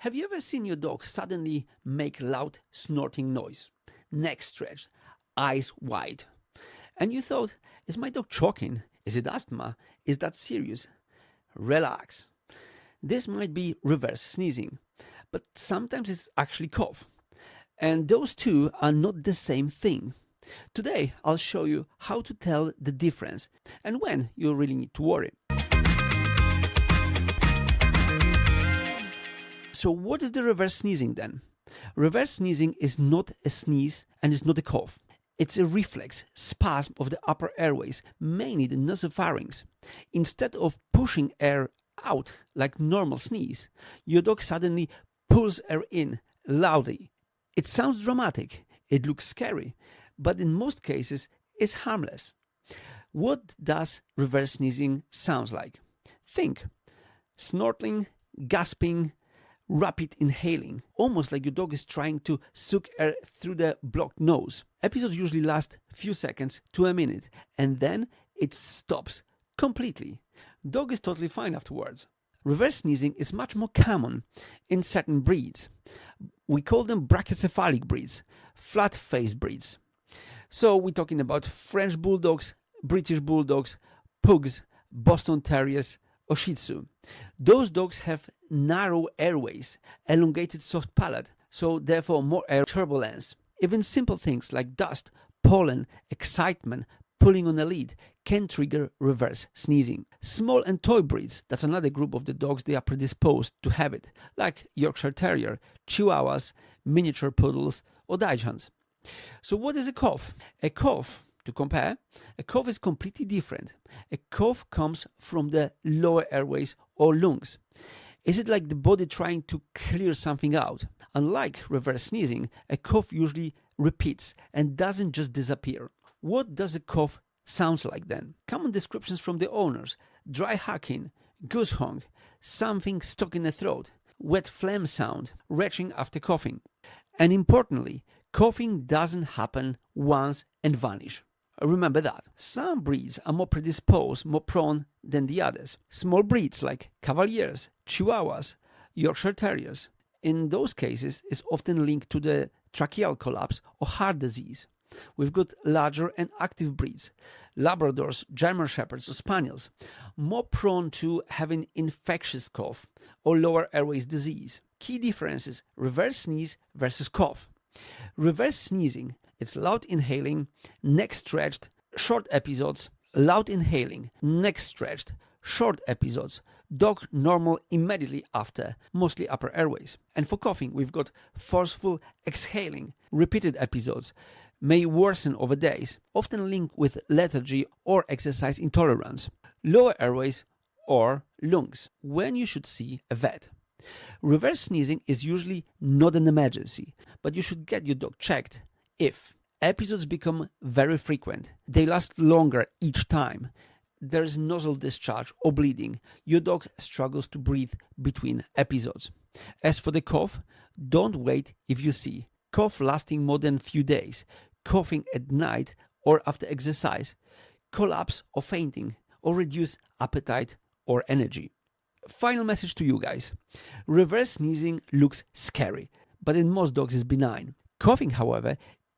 Have you ever seen your dog suddenly make loud snorting noise? Neck stretched, eyes wide. And you thought, is my dog choking? Is it asthma? Is that serious? Relax. This might be reverse sneezing, but sometimes it's actually cough. And those two are not the same thing. Today, I'll show you how to tell the difference and when you really need to worry. So what is the reverse sneezing then? Reverse sneezing is not a sneeze and it's not a cough. It's a reflex spasm of the upper airways, mainly the nasopharynx. Instead of pushing air out like normal sneeze, your dog suddenly pulls air in loudly. It sounds dramatic, it looks scary, but in most cases it's harmless. What does reverse sneezing sound like? Think: snorting, gasping, rapid inhaling, almost like your dog is trying to suck air through the blocked nose. Episodes usually last a few seconds to a minute, and then it stops completely. Dog is totally fine afterwards. Reverse sneezing is much more common in certain breeds. We call them brachycephalic breeds, flat-faced breeds. So we're talking about French bulldogs, British bulldogs, pugs, Boston terriers, or Shih Tzu. Those dogs have narrow airways, elongated soft palate, so therefore more air turbulence. Even simple things like dust, pollen, excitement, pulling on a lead can trigger reverse sneezing. Small and toy breeds, that's another group of the dogs they are predisposed to have it, like Yorkshire Terrier, Chihuahuas, miniature poodles, or Dachshunds. So what is a cough? A cough, to compare, a cough is completely different. A cough comes from the lower airways or lungs. Is it like the body trying to clear something out? Unlike reverse sneezing, a cough usually repeats and doesn't just disappear. What does a cough sound like then? Common descriptions from the owners: dry hacking, goose honk, something stuck in the throat, wet phlegm sound, retching after coughing. And importantly, coughing doesn't happen once and vanish. Remember that. Some breeds are more predisposed, more prone than the others. Small breeds like Cavaliers, Chihuahuas, Yorkshire Terriers. In those cases, it's often linked to the tracheal collapse or heart disease. We've got larger and active breeds, Labradors, German Shepherds or Spaniels, more prone to having infectious cough or lower airways disease. Key differences: reverse sneeze versus cough. Reverse sneezing, it's loud inhaling, neck stretched, short episodes, loud inhaling, neck stretched, short episodes, dog normal immediately after, mostly upper airways. And for coughing, we've got forceful exhaling, repeated episodes, may worsen over days, often linked with lethargy or exercise intolerance, lower airways or lungs, when you should see a vet. Reverse sneezing is usually not an emergency, but you should get your dog checked if episodes become very frequent, they last longer each time, there is nozzle discharge or bleeding, your dog struggles to breathe between episodes. As for the cough, don't wait if you see cough lasting more than a few days, coughing at night or after exercise, collapse or fainting, or reduced appetite or energy. Final message to you guys: reverse sneezing looks scary, but in most dogs is benign. Coughing, however,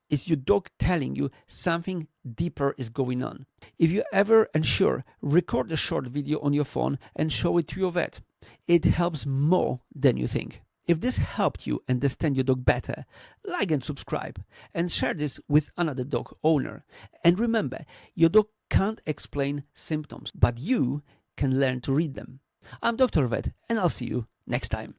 is your dog telling you something deeper is going on. If you're ever unsure, record a short video on your phone and show it to your vet. It helps more than you think. If this helped you understand your dog better, like and subscribe, and share this with another dog owner. And remember, your dog can't explain symptoms, but you can learn to read them. I'm DrVet, and I'll see you next time.